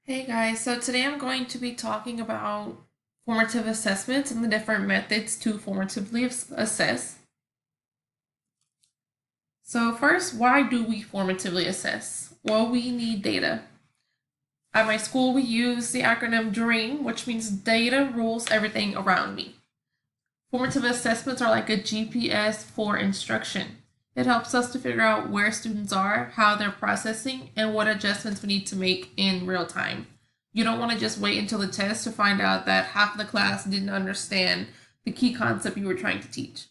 Hey guys, so today I'm going to be talking about formative assessments and the different methods to formatively assess. So first, why do we formatively assess? Well, we need data. At my school, we use the acronym DREAM, which means data rules everything around me. Formative assessments are like a GPS for instruction. It helps us to figure out where students are, how they're processing, and what adjustments we need to make in real time. You don't want to just wait until the test to find out that half of the class didn't understand the key concept you were trying to teach.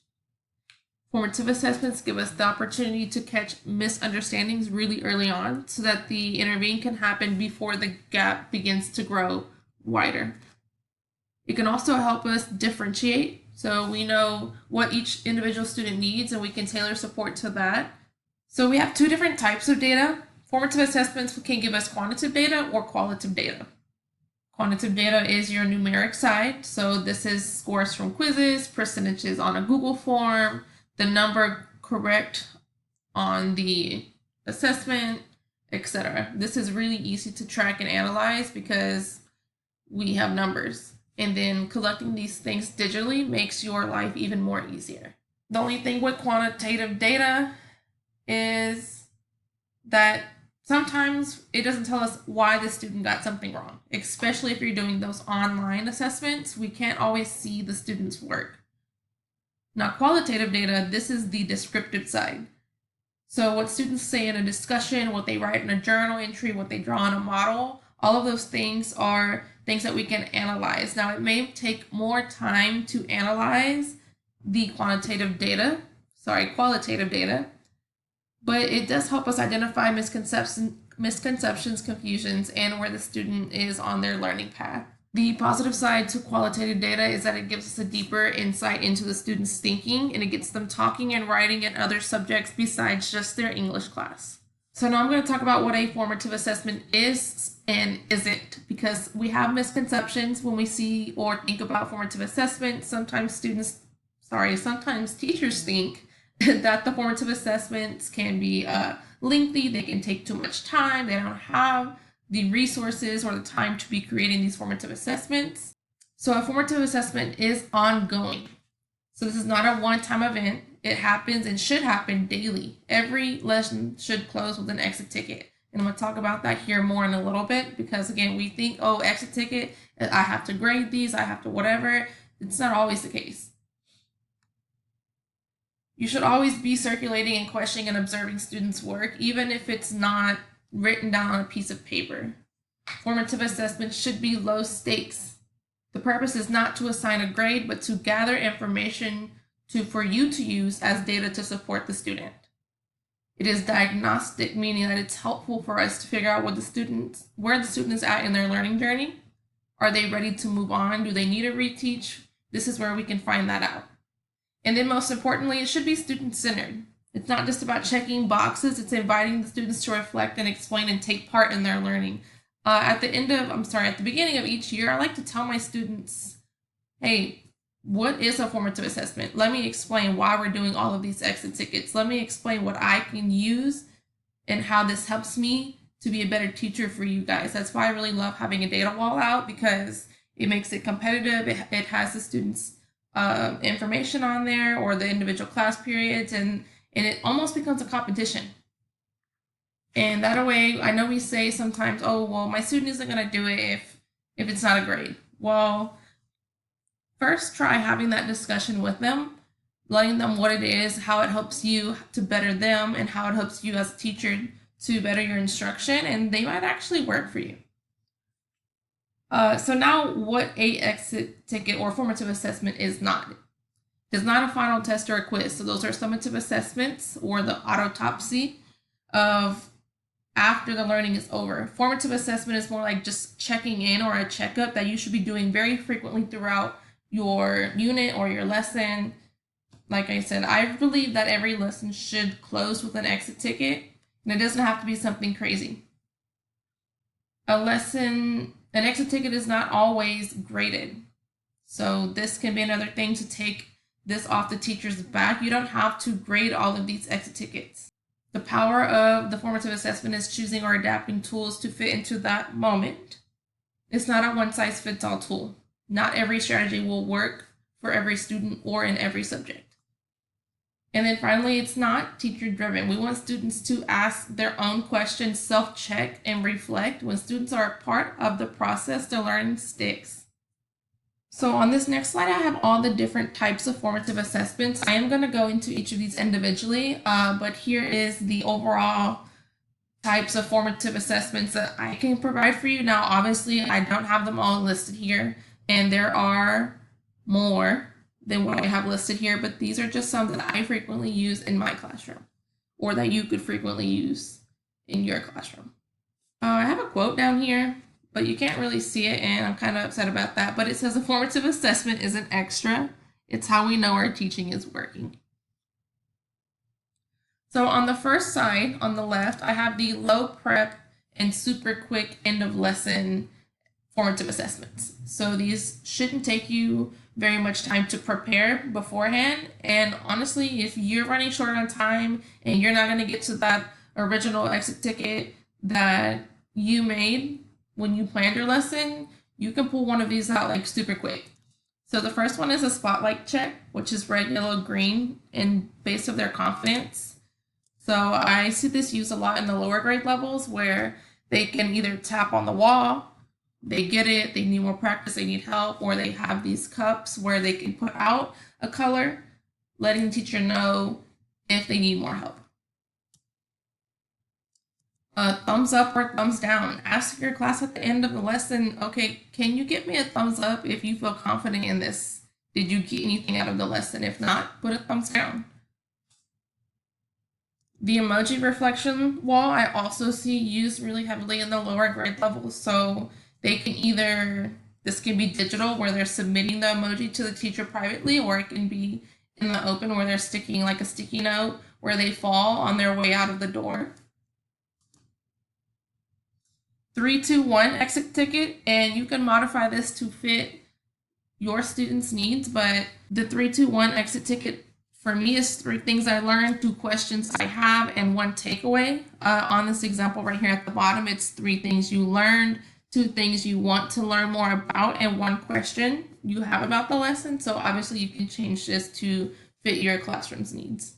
Formative assessments give us the opportunity to catch misunderstandings really early on so that the intervene can happen before the gap begins to grow wider. It can also help us differentiate so we know what each individual student needs and we can tailor support to that. So we have two different types of data. Formative assessments can give us quantitative data or qualitative data. Quantitative data is your numeric side. So this is scores from quizzes, percentages on a Google form, the number correct on the assessment, etc. This is really easy to track and analyze because we have numbers. And then collecting these things digitally makes your life even more easier. The only thing with quantitative data is that sometimes it doesn't tell us why the student got something wrong, especially if you're doing those online assessments. We can't always see the student's work. Now, qualitative data, this is the descriptive side. So what students say in a discussion, what they write in a journal entry, what they draw in a model, all of those things are things that we can analyze. Now, it may take more time to analyze the qualitative data, but it does help us identify misconceptions, confusions, and where the student is on their learning path. The positive side to qualitative data is that it gives us a deeper insight into the student's thinking and it gets them talking and writing in other subjects besides just their English class. So now I'm going to talk about what a formative assessment is and isn't, because we have misconceptions when we see or think about formative assessment. Sometimes teachers think that the formative assessments can be lengthy, they can take too much time, they don't have the resources or the time to be creating these formative assessments. So a formative assessment is ongoing. So this is not a one-time event. It happens and should happen daily. Every lesson should close with an exit ticket. And I'm going to talk about that here more in a little bit because, again, we think, oh, exit ticket, I have to grade these, I have to whatever. It's not always the case. You should always be circulating and questioning and observing students' work, even if it's not written down on a piece of paper. Formative assessments should be low stakes. The purpose is not to assign a grade, but to gather information for you to use as data to support the student. It is diagnostic, meaning that it's helpful for us to figure out where the student is at in their learning journey. Are they ready to move on? Do they need a reteach? This is where we can find that out. And then most importantly, it should be student-centered. It's not just about checking boxes, it's inviting the students to reflect and explain and take part in their learning. At the beginning of each year, I like to tell my students, hey, what is a formative assessment? Let me explain why we're doing all of these exit tickets. Let me explain what I can use and how this helps me to be a better teacher for you guys. That's why I really love having a data wall out, because it makes it competitive. It has the students' information on there or the individual class periods, and it almost becomes a competition. And that way, I know we say sometimes, oh, well, my student isn't going to do it if it's not a grade. Well, first try having that discussion with them, letting them what it is, how it helps you to better them, and how it helps you as a teacher to better your instruction, and they might actually work for you. So now what a exit ticket or formative assessment is not. It's not a final test or a quiz. So those are summative assessments or the autopsy of after the learning is over. Formative assessment is more like just checking in or a checkup that you should be doing very frequently throughout your unit or your lesson. Like I said, I believe that every lesson should close with an exit ticket, and it doesn't have to be something crazy. An exit ticket is not always graded. So this can be another thing to take this off the teacher's back. You don't have to grade all of these exit tickets. The power of the formative assessment is choosing or adapting tools to fit into that moment. It's not a one-size-fits-all tool. Not every strategy will work for every student or in every subject. And then finally, it's not teacher-driven. We want students to ask their own questions, self-check, and reflect. When students are a part of the process, the learning sticks. So on this next slide, I have all the different types of formative assessments. I am going to go into each of these individually, but here is the overall types of formative assessments that I can provide for you. Now, obviously, I don't have them all listed here, and there are more than what I have listed here, but these are just some that I frequently use in my classroom, or that you could frequently use in your classroom. I have a quote down here, but you can't really see it, and I'm kind of upset about that, but it says a formative assessment isn't extra. It's how we know our teaching is working. So on the first side, on the left, I have the low prep and super quick end of lesson formative assessments. So these shouldn't take you very much time to prepare beforehand. And honestly, if you're running short on time and you're not going to get to that original exit ticket that you made when you planned your lesson, you can pull one of these out like super quick. So the first one is a spotlight check, which is red, yellow, green in base of their confidence. So I see this used a lot in the lower grade levels where they can either tap on the wall, they get it, they need more practice, they need help, or they have these cups where they can put out a color, letting the teacher know if they need more help. Thumbs up or thumbs down. Ask your class at the end of the lesson, okay, can you give me a thumbs up if you feel confident in this? Did you get anything out of the lesson? If not, put a thumbs down. The emoji reflection wall I also see used really heavily in the lower grade levels. So they can either, this can be digital where they're submitting the emoji to the teacher privately, or it can be in the open where they're sticking like a sticky note where they fall on their way out of the door. 3, 2, 1 exit ticket, and you can modify this to fit your students' needs, but the 3, 2, 1 exit ticket for me is 3 things I learned, 2 questions I have, and 1 takeaway. On this example right here at the bottom, it's 3 things you learned, 2 things you want to learn more about, and 1 question you have about the lesson. So obviously you can change this to fit your classroom's needs.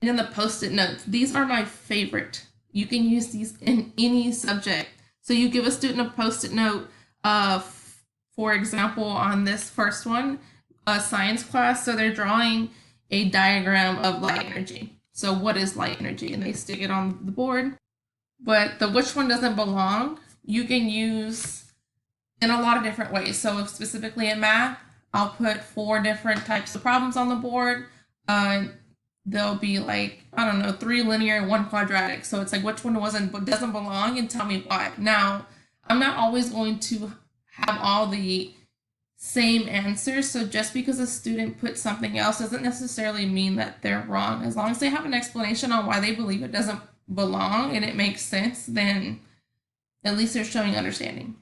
And then the post-it notes. These are my favorite. You can use these in any subject. So you give a student a post-it note, for example, on this first one, a science class, so they're drawing a diagram of light energy. So what is light energy? And they stick it on the board. But the which one doesn't belong, you can use in a lot of different ways. So if specifically in math, I'll put 4 different types of problems on the board. There'll be like, I don't know, 3 linear, 1 quadratic. So it's like which one doesn't belong and tell me why. Now, I'm not always going to have all the same answers. So just because a student puts something else doesn't necessarily mean that they're wrong. As long as they have an explanation on why they believe it doesn't belong and it makes sense, then at least they're showing understanding.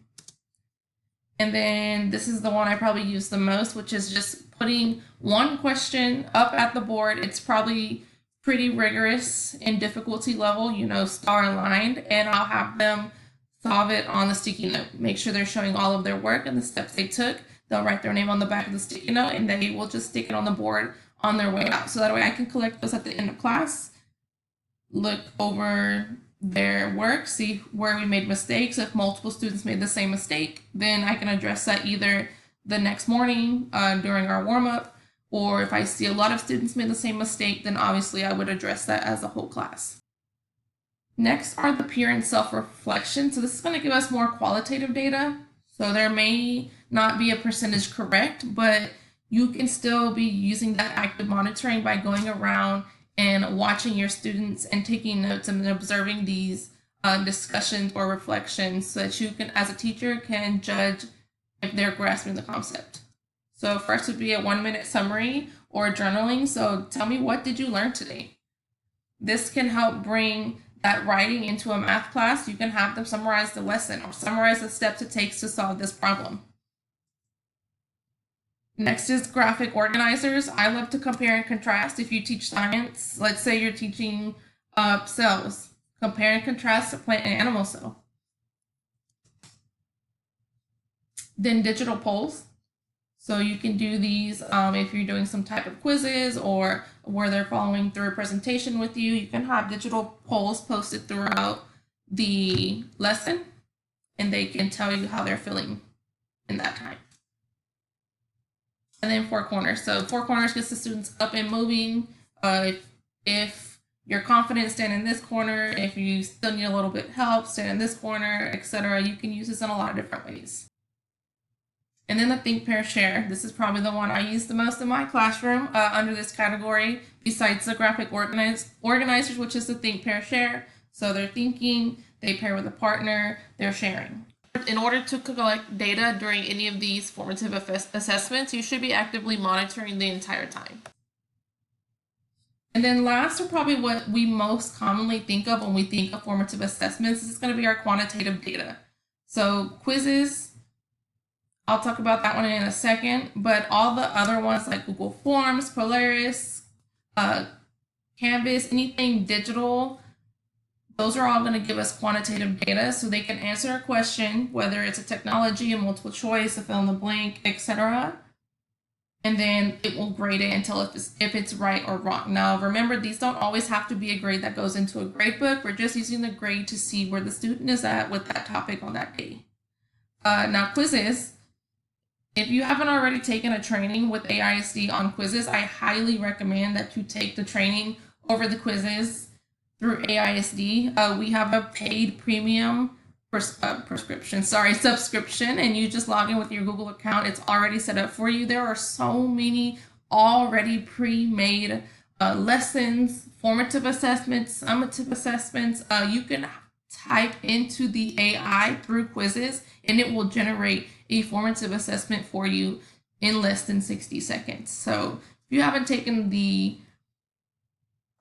And then this is the one I probably use the most, which is just putting 1 question up at the board. It's probably pretty rigorous in difficulty level, star aligned, and I'll have them solve it on the sticky note. Make sure they're showing all of their work and the steps they took. They'll write their name on the back of the sticky note, and they will just stick it on the board on their way out. So that way I can collect those at the end of class, look over their work, see where we made mistakes. If multiple students made the same mistake, then I can address that either the next morning during our warm-up, or if I see a lot of students made the same mistake, then obviously I would address that as a whole class. Next are the peer and self-reflection. So this is going to give us more qualitative data. So there may not be a percentage correct, but you can still be using that active monitoring by going around and watching your students and taking notes and observing these discussions or reflections so that you can, as a teacher, can judge if they're grasping the concept. So first would be a 1-minute summary or journaling. So tell me, what did you learn today? This can help bring that writing into a math class. You can have them summarize the lesson or summarize the steps it takes to solve this problem. Next is graphic organizers. I love to compare and contrast. If you teach science, let's say you're teaching cells, Compare and contrast a plant and animal cell. Then digital polls. So you can do these if you're doing some type of quizzes or where they're following through a presentation with you. You can have digital polls posted throughout the lesson, and they can tell you how they're feeling in that time. And then four corners. So four corners gets the students up and moving. If you're confident, stand in this corner. If you still need a little bit of help, stand in this corner, etc. You can use this in a lot of different ways. And then the think, pair, share. This is probably the one I use the most in my classroom under this category, besides the graphic organizers, which is the think, pair, share. So they're thinking, they pair with a partner, they're sharing. In order to collect data during any of these formative assessments, you should be actively monitoring the entire time. And then last, or probably what we most commonly think of when we think of formative assessments, is going to be our quantitative data. So quizzes, I'll talk about that one in a second, but all the other ones like Google Forms, Polaris, Canvas, anything digital, those are all going to give us quantitative data so they can answer a question, whether it's a technology, a multiple choice, a fill in the blank, etc. And then it will grade it and tell if it's right or wrong. Now, remember, these don't always have to be a grade that goes into a grade book. We're just using the grade to see where the student is at with that topic on that day. Now, quizzes. If you haven't already taken a training with AISD on quizzes, I highly recommend that you take the training over the quizzes through AISD. We have a paid premium subscription, and you just log in with your Google account. It's already set up for you. There are so many already pre-made lessons, formative assessments, summative assessments. You can type into the AI through quizzes, and it will generate a formative assessment for you in less than 60 seconds. So if you haven't taken the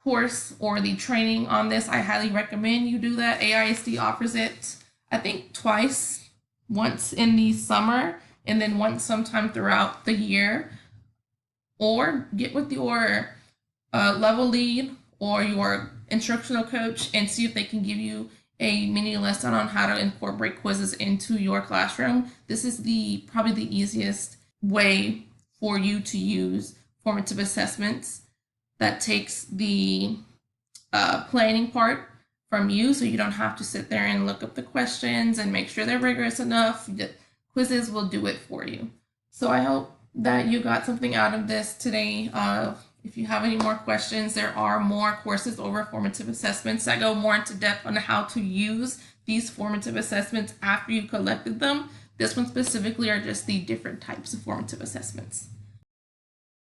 course or the training on this, I highly recommend you do that. AISD offers it, I think, twice, once in the summer and then once sometime throughout the year. Or get with your level lead or your instructional coach and see if they can give you a mini lesson on how to incorporate quizzes into your classroom. This is probably the easiest way for you to use formative assessments that takes the planning part from you, so you don't have to sit there and look up the questions and make sure they're rigorous enough. The quizzes will do it for you. So I hope that you got something out of this today. If you have any more questions, there are more courses over formative assessments that go more into depth on how to use these formative assessments after you collected them. This one specifically are just the different types of formative assessments.